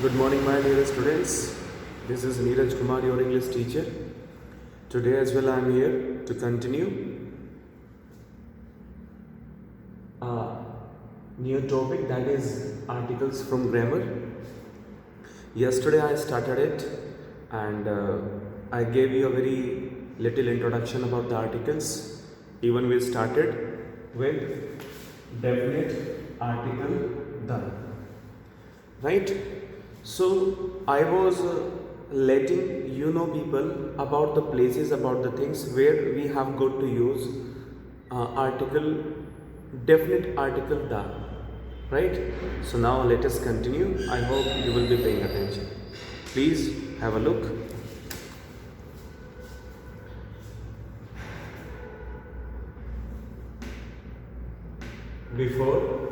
Good morning, my dear students. This is Neeraj Kumar, your English teacher. Today as well, I am here to continue a new topic, that is articles from grammar. Yesterday I started it and I gave you a very little introduction about the articles. Even we started with definite article the, right? So I was letting you know people about the places, about the things where we have got to use article, definite article the, right? So now let us continue. I hope you will be paying attention. Please have a look. Before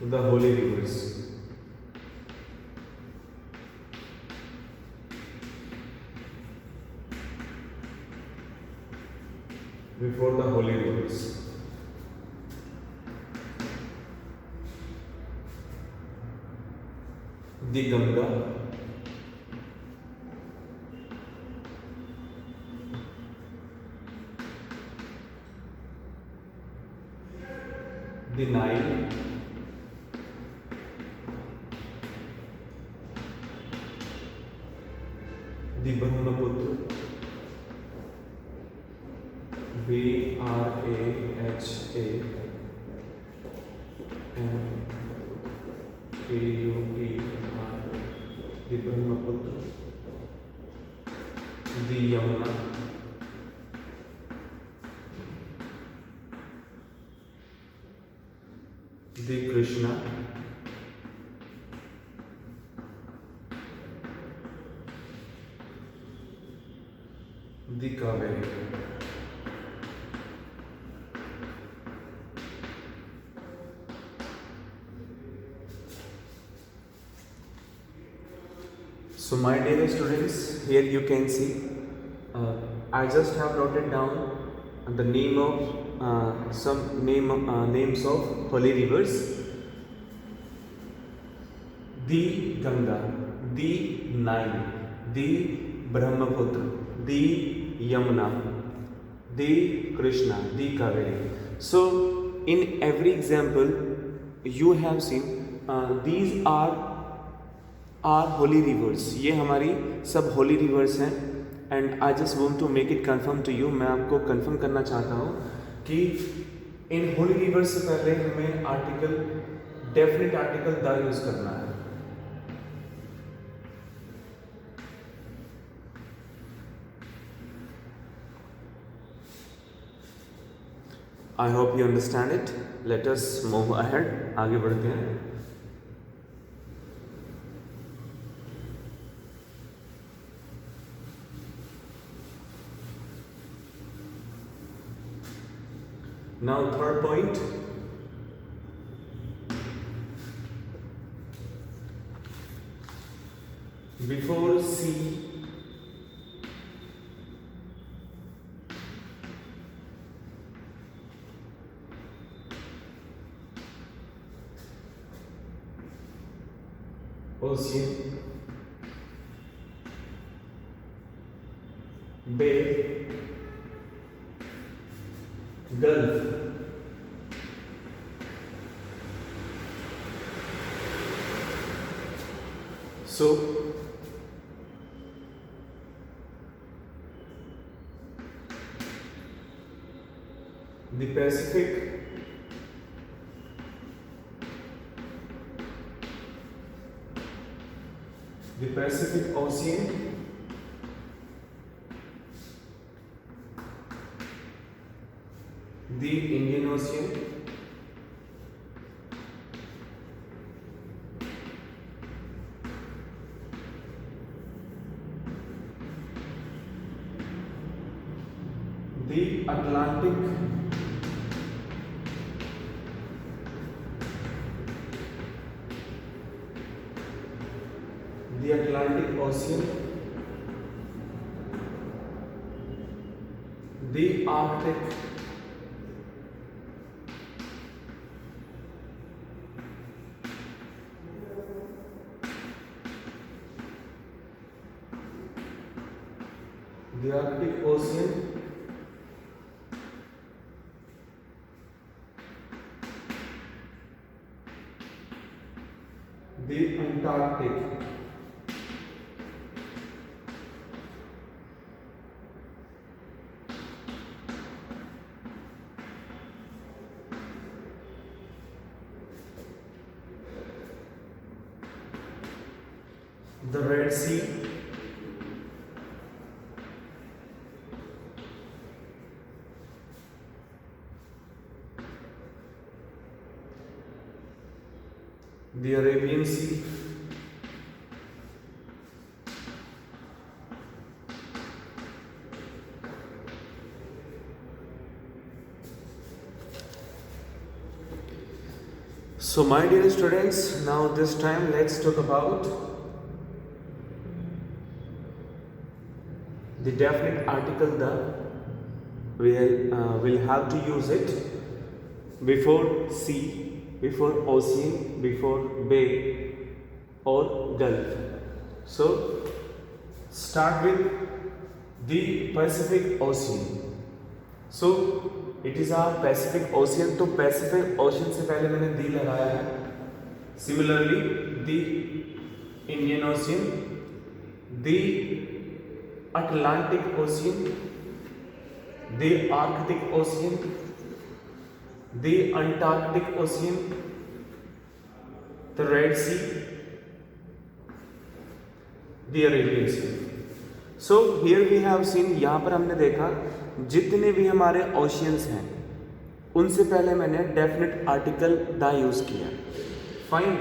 the holy rivers. Before the holy rivers. The Ganga, the Nile, the Brahmaputra, Brahmaputra, the Brahmaputra, the Yamuna, the Krishna, the Kaveri. So my dear students, here you can see I just have noted down the name of some names of holy rivers: the Ganga, the Nile, the Brahmaputra, the Yamuna, the Krishna, the Kaveri. So in every example you have seen these are holy rivers. ये हमारी सब holy rivers हैं. And I just want to make it confirm to you. मैं आपको confirm करना चाहता हूँ कि इन holy rivers से पहले हमें article, definite article the use करना है. I hope you understand it. Let us move ahead. आगे बढ़ते हैं. Now third point, before sea, ocean, bay, gulf, so the Pacific, the Pacific Ocean, the Indian Ocean, the Atlantic, the Atlantic Ocean, the Arctic, the Arctic Ocean, the Antarctic, the Red Sea, the Arabian Sea, so my dear students, now this time let's talk about the definite article the we'll have to use it before sea, before ocean, before bay or gulf. So start with the Pacific Ocean. So it is our Pacific Ocean. तो Pacific Ocean से पहले मैंने दी लगाया है. Similarly, the Indian Ocean, the Atlantic Ocean, the Arctic Ocean, the Antarctic Ocean, the Red Sea, the Arabian Sea. So here we have seen, यहाँ पर हमने देखा जितने भी हमारे ओशियंस हैं उनसे पहले मैंने डेफिनेट आर्टिकल द यूज़ किया. फाइन.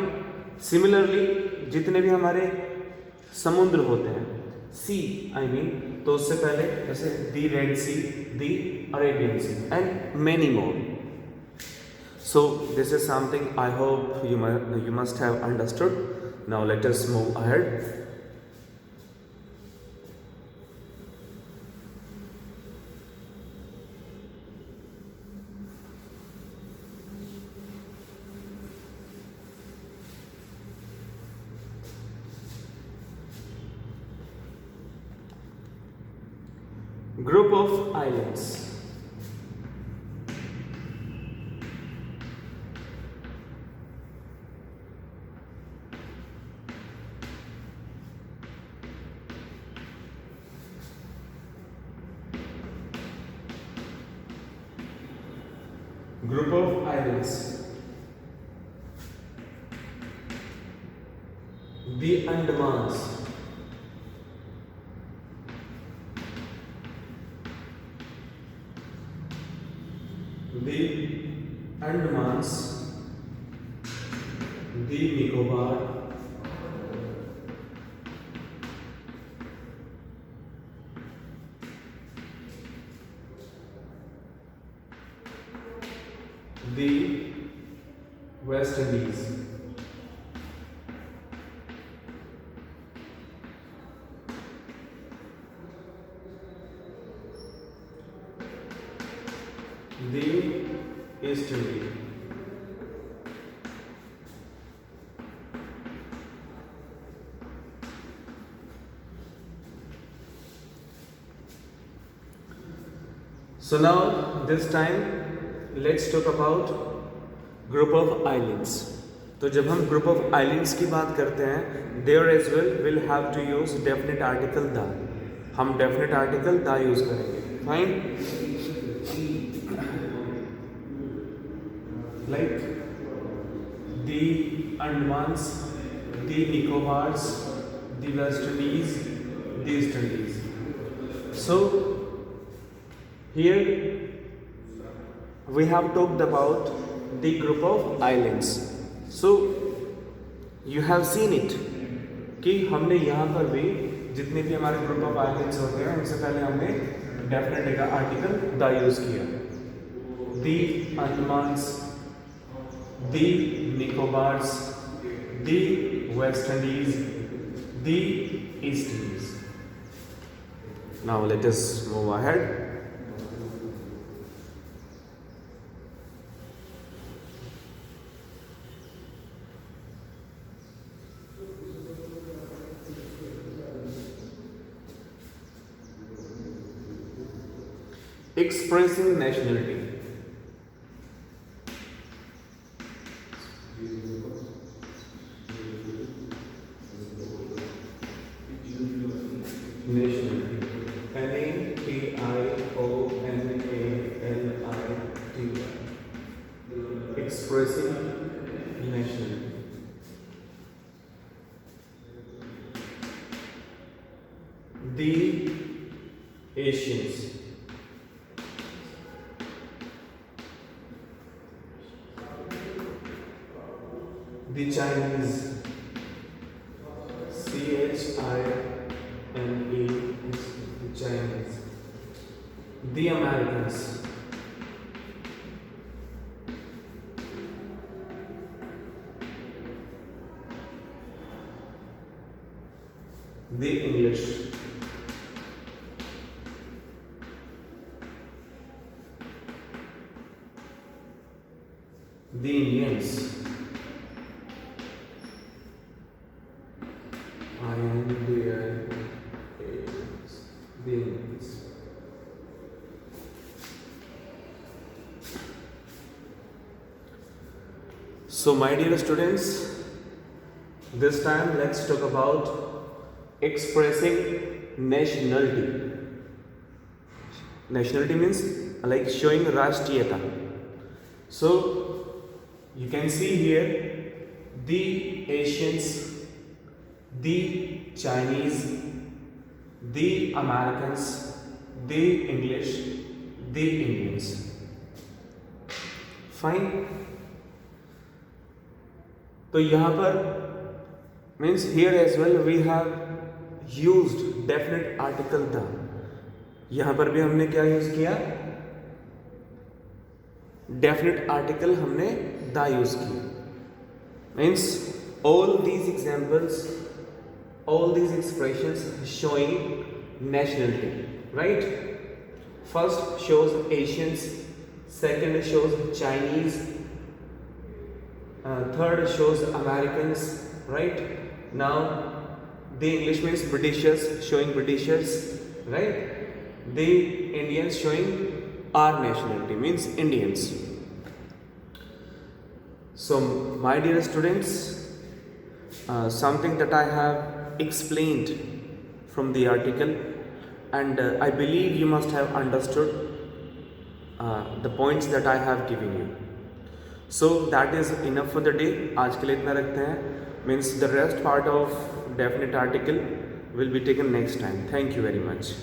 सिमिलरली जितने भी हमारे समुद्र होते हैं, सी आई मीन, तो उससे पहले जैसे the Red Sea, the Arabian Sea and many more. So this is something I hope you must have understood. Now let us move ahead. Group of islands. Group of islands. The Andamans. The Andamans, the Nicobar, the West Indies, the East Indies. So now this time let's talk about group of islands. तो जब हम group of islands की बात करते हैं, there as well will have to use definite article the. हम definite article the use करेंगे. Fine. Like the Andamans, the Nicobars, the West Indies, the East Indies. So here we have talked about the group of islands. So you have seen it कि हमने यहाँ पर भी जितने भी हमारे group of islands होते हैं उनसे पहले हमने डेफिनेट का आर्टिकल द यूज़ किया. दी अंडमान्स, the Nicobars, the West Indies, the East Indies. Now let us move ahead. expressing nationality. Nationality. Nationality. Expressing nationality. The Asians. The Chinese. Chinese. The Chinese. The Americans. The English. The Indians. The Indians. So my dear students, this time let's talk about expressing nationality. Nationality means like showing Rashtriyata. So you can see here the Asians, the Chinese, the Americans, the English, the Indians. Fine. तो यहाँ पर means here as well we have used definite article the. यहाँ पर भी हमने क्या use किया? Definite article हमने the यूज किया. Means all these examples, all these expressions showing nationality, right? First shows Asians, second shows Chinese, third shows Americans, right? Now the English means Britishers, showing Britishers, right? The Indians showing our nationality, means Indians. So my dear students, something that I have explained from the article, and I believe you must have understood the points that I have given you. So that is enough for the day. आज के लिए इतना रखते हैं. Means the rest part of definite article will be taken next time. Thank you very much.